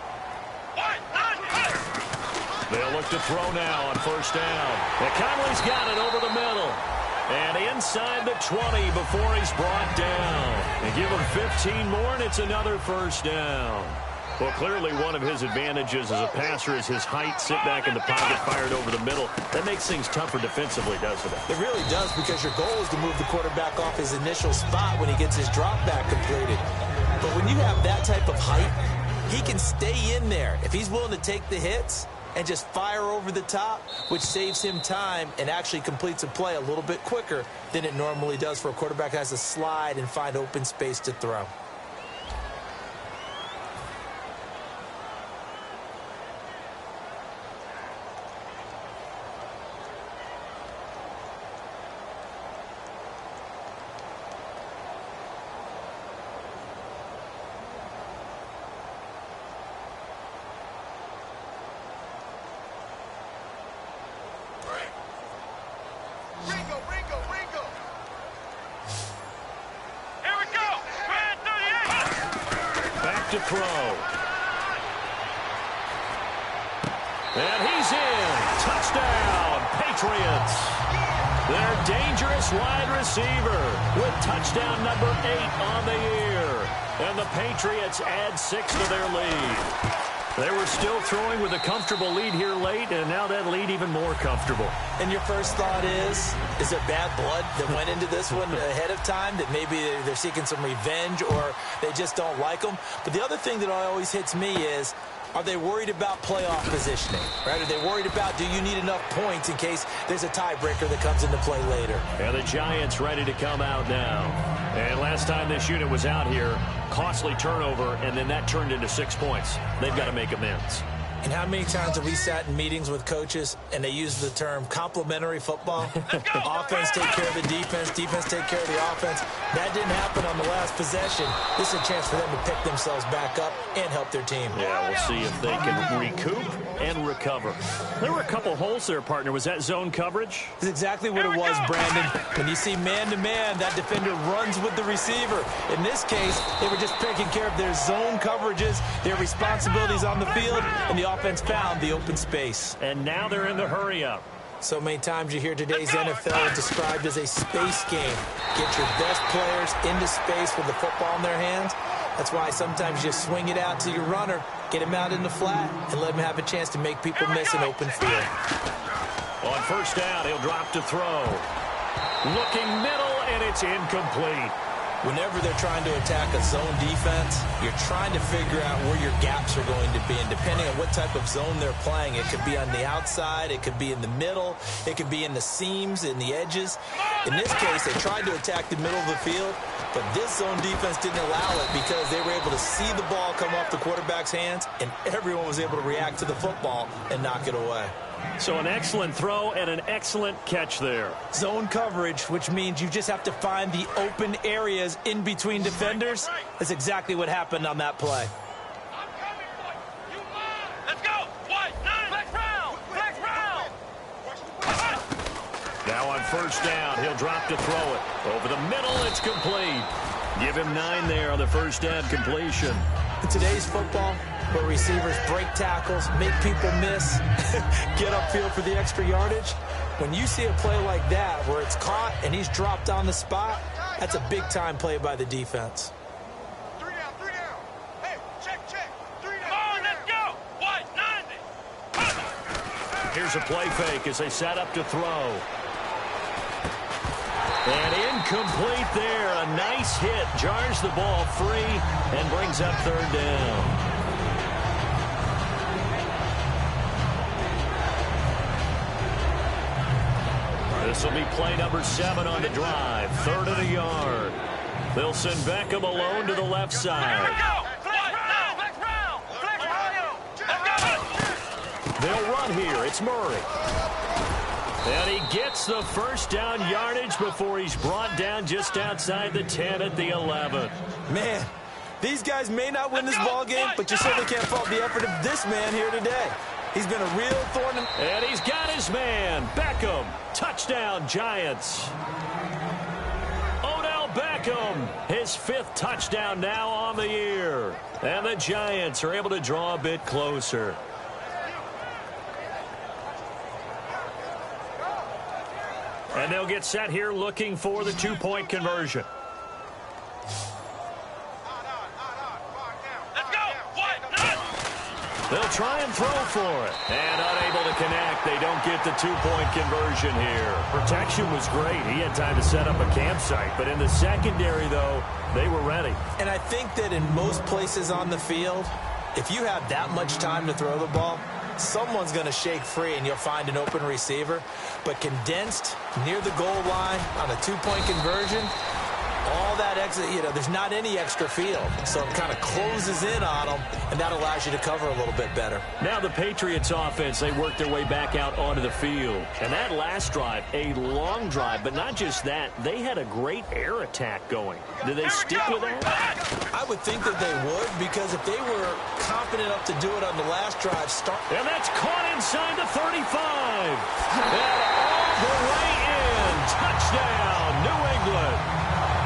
They'll look to throw now on first down. And Conley's got it over the middle. And inside the 20 before he's brought down. And give him 15 more, and it's another first down. Well, clearly one of his advantages as a passer is his height, sit back in the pocket, fired over the middle. That makes things tougher defensively, doesn't it? It really does, because your goal is to move the quarterback off his initial spot when he gets his drop back completed. But when you have that type of height, he can stay in there. If he's willing to take the hits and just fire over the top, which saves him time and actually completes a play a little bit quicker than it normally does for a quarterback that has to slide and find open space to throw. To throw. And he's in. Touchdown, Patriots. Their dangerous wide receiver with touchdown number 8 on the year. And the Patriots add 6 to their lead. They were still throwing with a comfortable lead here late, and now that lead even more comfortable. And your first thought is there bad blood that went into this one ahead of time, that maybe they're seeking some revenge or they just don't like them? But the other thing that always hits me is, are they worried about playoff positioning? Right? Are they worried about, do you need enough points in case there's a tiebreaker that comes into play later? And the Giants ready to come out now. And last time this unit was out here, costly turnover, and then that turned into 6 points. They've got to make amends. And how many times have we sat in meetings with coaches and they use the term complementary football? Offense take care of the defense, defense take care of the offense. That didn't happen on the last possession. This is a chance for them to pick themselves back up and help their team. Yeah, we'll see if they can recoup and recover. There were a couple holes there, partner. Was that zone coverage? That's exactly what it was, Brandon. When you see man-to-man, that defender runs with the receiver. In this case, they were just taking care of their zone coverages, their responsibilities on the field, and the offense found the open space. And now they're in the hurry-up. So many times you hear today's NFL described as a space game. Get your best players into space with the football in their hands. That's why sometimes you swing it out to your runner, get him out in the flat, and let him have a chance to make people miss an open field. On first down, he'll drop to throw. Looking middle, and it's incomplete. Whenever they're trying to attack a zone defense, you're trying to figure out where your gaps are going to be. And depending on what type of zone they're playing, it could be on the outside, it could be in the middle, it could be in the seams, in the edges. In this case, they tried to attack the middle of the field, but this zone defense didn't allow it because they were able to see the ball come off the quarterback's hands, and everyone was able to react to the football and knock it away. So an excellent throw and an excellent catch there. Zone coverage, which means you just have to find the open areas in between defenders. That's exactly what happened on that play. Let's go. White, 9. Flex round. Flex round. Now on first down, he'll drop to throw it. Over the middle, it's complete. Give him 9 there on the first down completion. In today's football, where receivers break tackles, make people miss, get upfield for the extra yardage, when you see a play like that where it's caught and he's dropped on the spot, that's a big-time play by the defense. 3 down, 3 down. Hey, check. 3 down. Come on, let's go. White, 90. Here's a play fake as they set up to throw. And incomplete there. A nice hit. Jars the ball free and brings up third down. This will be play number 7 on the drive. 3rd and a yard. They'll send Beckham alone to the left side. They'll run here. It's Murray. And he gets the first down yardage before he's brought down just outside the 10 at the 11. Man, these guys may not win this ball game, but you certainly can't fault the effort of this man here today. He's been a real thorn in... And he's got his man, Beckham. Touchdown, Giants. Odell Beckham, his 5th touchdown now on the year. And the Giants are able to draw a bit closer. And they'll get set here looking for the 2-point conversion. They'll try and throw for it. And unable to connect. They don't get the 2-point conversion here. Protection was great. He had time to set up a campsite. But in the secondary, though, they were ready. And I think that in most places on the field, if you have that much time to throw the ball, someone's going to shake free and you'll find an open receiver. But condensed near the goal line on a 2-point conversion, all that extra, there's not any extra field. So it kind of closes in on them, and that allows you to cover a little bit better. Now the Patriots offense, they work their way back out onto the field. And that last drive, a long drive, but not just that, they had a great air attack going. Do they stick with that? I would think that they would, because if they were confident enough to do it on the last drive, and that's caught inside the 35. And all the way in. Touchdown, New England.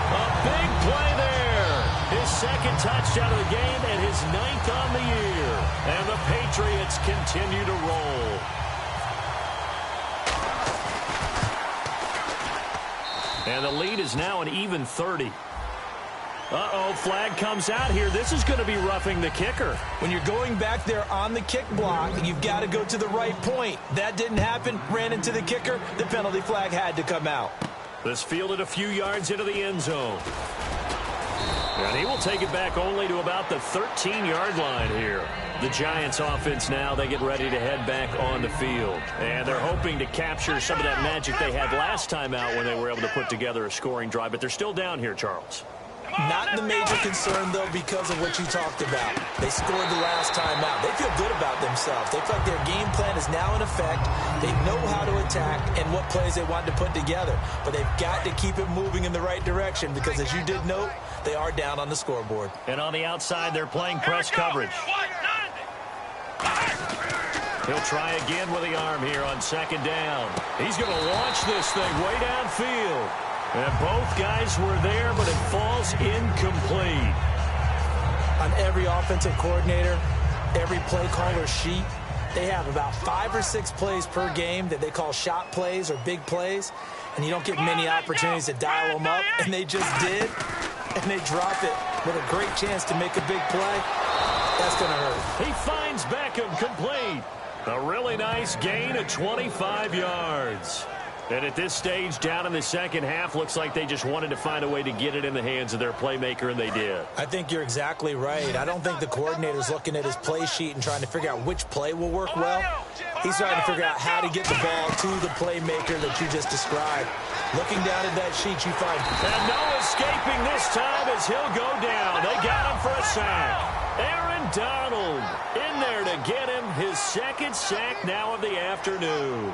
A big play there. His 2nd touchdown of the game and his 9th on the year. And the Patriots continue to roll. And the lead is now an even 30. Uh-oh, flag comes out here. This is going to be roughing the kicker. When you're going back there on the kick block, you've got to go to the right point. That didn't happen. Ran into the kicker. The penalty flag had to come out. This fielded a few yards into the end zone. And he will take it back only to about the 13-yard line here. The Giants offense now, they get ready to head back on the field. And they're hoping to capture some of that magic they had last time out when they were able to put together a scoring drive. But they're still down here, Charles. Not the major concern, though, because of what you talked about. They scored the last time out. They feel good about themselves. They feel like their game plan is now in effect. They know how to attack and what plays they want to put together. But they've got to keep it moving in the right direction because, as you did note, they are down on the scoreboard. And on the outside, they're playing press coverage. He'll try again with the arm here on 2nd down. He's going to launch this thing way downfield. And both guys were there, but it falls incomplete. On every offensive coordinator, every play caller sheet, they have about 5 or 6 plays per game that they call shot plays or big plays. And you don't get many opportunities to dial them up. And they just did. And they drop it with a great chance to make a big play. That's going to hurt. He finds Beckham complete. A really nice gain of 25 yards. And at this stage, down in the second half, looks like they just wanted to find a way to get it in the hands of their playmaker, and they did. I think you're exactly right. I don't think the coordinator's looking at his play sheet and trying to figure out which play will work well. He's trying to figure out how to get the ball to the playmaker that you just described. Looking down at that sheet, you find... And no escaping this time as he'll go down. They got him for a sack. Aaron Donald in there to get him his 2nd sack now of the afternoon.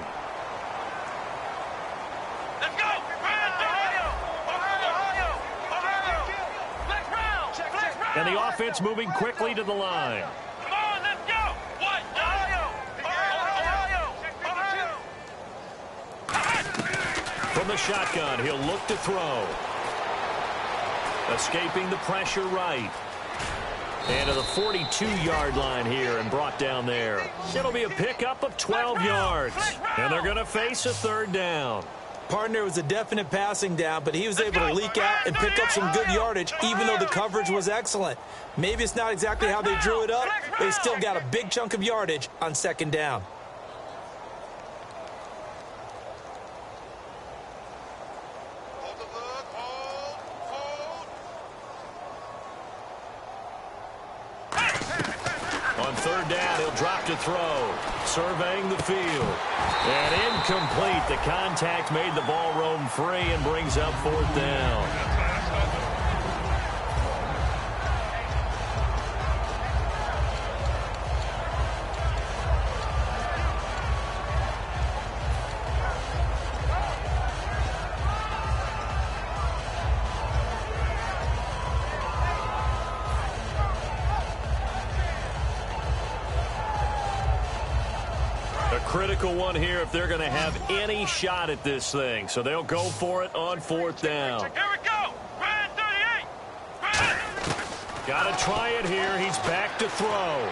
And the offense moving quickly to the line. Come on, let's go. What? From the shotgun, he'll look to throw. Escaping the pressure right. And to the 42-yard line here and brought down there. It'll be a pickup of 12 yards. And they're going to face a 3rd down. Partner was a definite passing down, but he was able to leak out and pick up some good yardage, even though the coverage was excellent. Maybe it's not exactly how they drew it up, but he still got a big chunk of yardage on 2nd down. On 3rd down, he'll drop to throw. Surveying the field. And incomplete. The contact made the ball roam free and brings up 4th down. critical one here if they're going to have any shot at this thing. So they'll go for it on 4th down. Here we go. Ryan 38. Got to try it here. He's back to throw.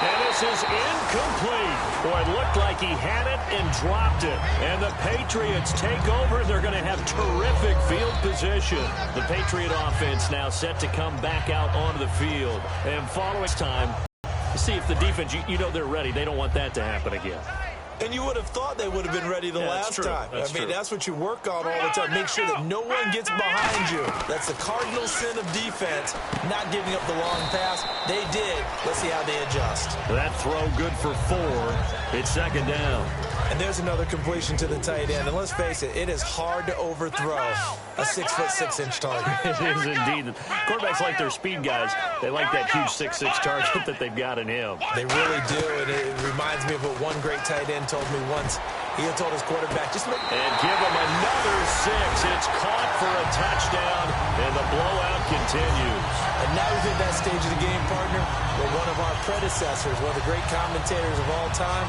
And this is incomplete. Boy, it looked like he had it and dropped it. And the Patriots take over. They're going to have terrific field position. The Patriot offense now set to come back out onto the field. And following time, see if the defense, you know they're ready. They don't want that to happen again. And you would have thought they would have been ready the last time. That's what you work on all the time. Make sure that no one gets behind you. That's the cardinal sin of defense, not giving up the long pass. They did. Let's see how they adjust. That throw good for 4. It's 2nd down. And there's another completion to the tight end. And let's face it, it is hard to overthrow a 6'6" target. It is indeed. Quarterbacks like their speed guys. They like that huge 6'6" target that they've got in him. They really do. And it reminds me of what one great tight end told me once. He had told his quarterback, just make... And give him another 6. It's caught for a touchdown, and the blowout continues. And now we've hit that stage of the game, partner, where one of our predecessors, one of the great commentators of all time,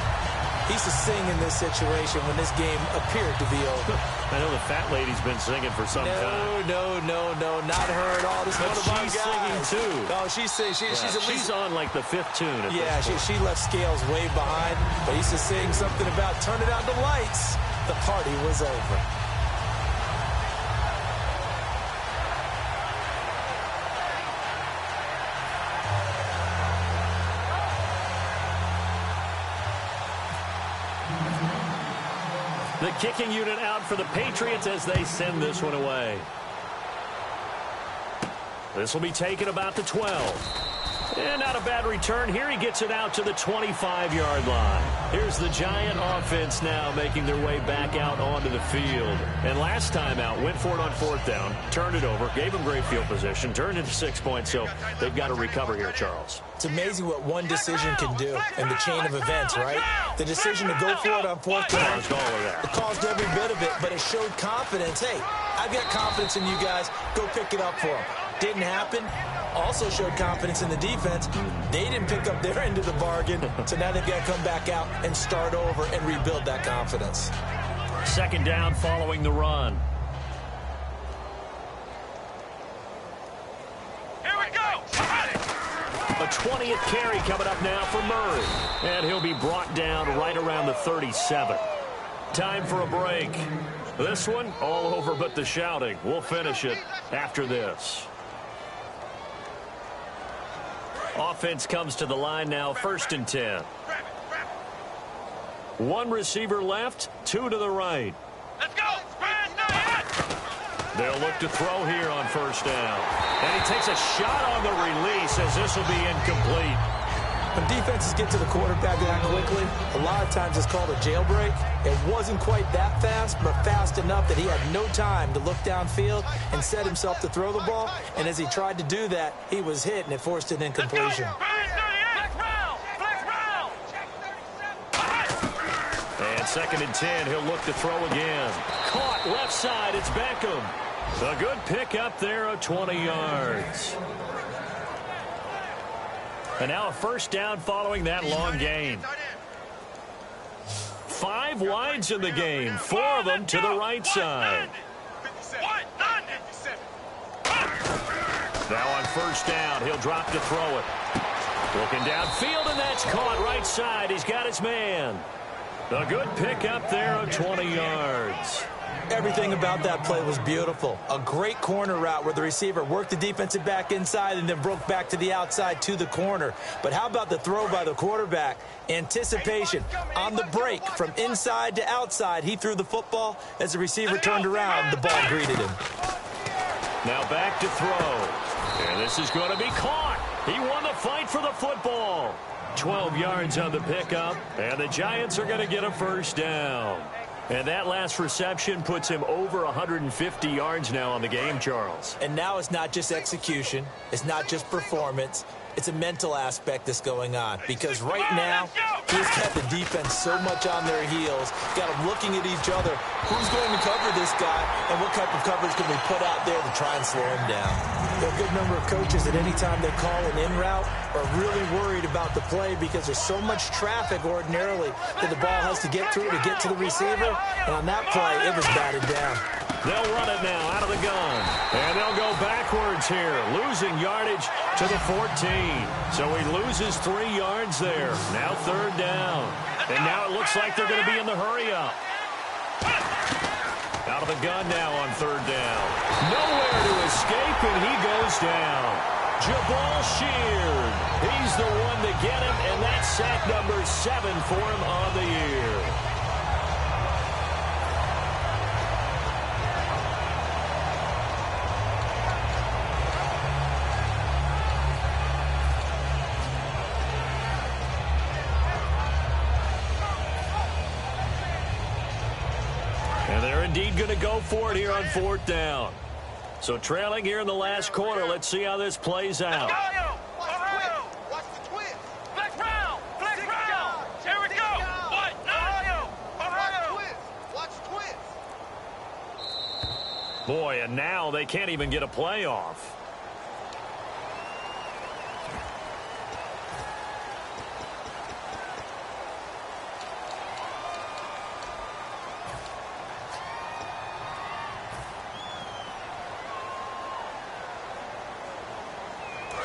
he used to sing in this situation when this game appeared to be over. I know the fat lady's been singing for some time. No, not her at all. This is one of our guys. She's singing too. Oh, she's at least... She's on like the 5th tune. She left Scales way behind, but he used to sing something about turning out the lights. The party was over. The kicking unit out for the Patriots as they send this one away. This will be taken about the 12. And not a bad return here. He gets it out to the 25-yard line. Here's the Giant offense now making their way back out onto the field. And last time out, went for it on 4th down, turned it over, gave them great field position, turned it to 6 points, so they've got to recover here, Charles. It's amazing what one decision can do in the chain of events, right? The decision to go for it on 4th down, it caused every bit of it, but it showed confidence. Hey, I've got confidence in you guys. Go pick it up for them. Didn't happen. Also showed confidence in the defense. They didn't pick up their end of the bargain, so now they've got to come back out and start over and rebuild that confidence. 2nd down following the run. Here we go. A 20th carry coming up now for Murray. And he'll be brought down right around the 37. Time for a break. This one, all over but the shouting. We'll finish it after this. Offense comes to the line now, 1st and 10. One receiver left, 2 to the right. Let's go. They'll look to throw here on 1st down. And he takes a shot on the release as this will be incomplete. When defenses get to the quarterback that quickly, a lot of times it's called a jailbreak. It wasn't quite that fast, but fast enough that he had no time to look downfield and set himself to throw the ball. And as he tried to do that, he was hit, and it forced an incompletion. And 2nd and 10, he'll look to throw again. Caught left side, it's Beckham. A good pickup there of 20 yards. And now a 1st down following that long gain. 5 wides in the game, 4 of them to the right side. Now on 1st down, he'll drop to throw it. Looking downfield, and that's caught right side. He's got his man. A good pickup there of 20 yards. Everything about that play was beautiful. A great corner route where the receiver worked the defensive back inside and then broke back to the outside to the corner. But how about the throw by the quarterback? Anticipation on the break from inside to outside. He threw the football. As the receiver turned around, the ball greeted him. Now back to throw. And this is going to be caught. He won the fight for the football. 12 yards on the pickup, and the Giants are going to get a 1st down. And that last reception puts him over 150 yards now on the game, Charles. And now it's not just execution. It's not just performance. It's a mental aspect that's going on because right now he's got the defense so much on their heels, got them looking at each other. Who's going to cover this guy, and what type of coverage can we put out there to try and slow him down? There are a good number of coaches at any time they call an in route are really worried about the play because there's so much traffic ordinarily that the ball has to get through to get to the receiver, and on that play, it was batted down. They'll run it now out of the gun. And they'll go backwards here, losing yardage to the 14. So he loses 3 yards there. Now 3rd down. And now it looks like they're going to be in the hurry-up. Out of the gun now on 3rd down. Nowhere to escape, and he goes down. Jabal Sheard. He's the one to get him, and that's sack number 7 for him on the year. And they're indeed going to go for it here on 4th down. So trailing here in the last quarter. Let's see how this plays out. Watch the twist. Flex round. Flex round. Here we go. What? No. Watch the twist. Boy, and now they can't even get a play off.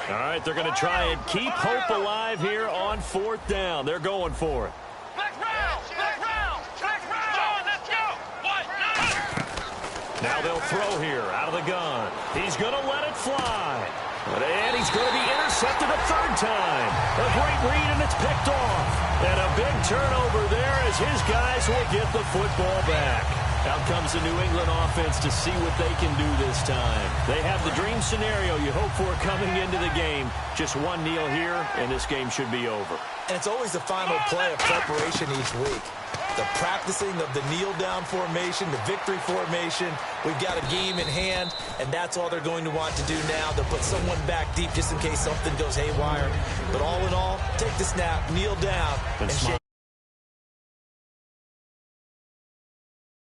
All right, they're going to try and keep hope alive here on 4th down. They're going for it. Flex round. Flex round. Flex round. Let's go. What? No. Now they'll throw here out of the gun. He's going to let it fly. And he's going to be intercepted a 3rd time. A great read, and it's picked off. And a big turnover there as his guys will get the football back. Out comes the New England offense to see what they can do this time. They have the dream scenario you hope for coming into the game. Just one kneel here, and this game should be over. And it's always the final play of preparation each week. The practicing of the kneel-down formation, the victory formation. We've got a game in hand, and that's all they're going to want to do now, to put someone back deep just in case something goes haywire. But all in all, take the snap, kneel down, and shake.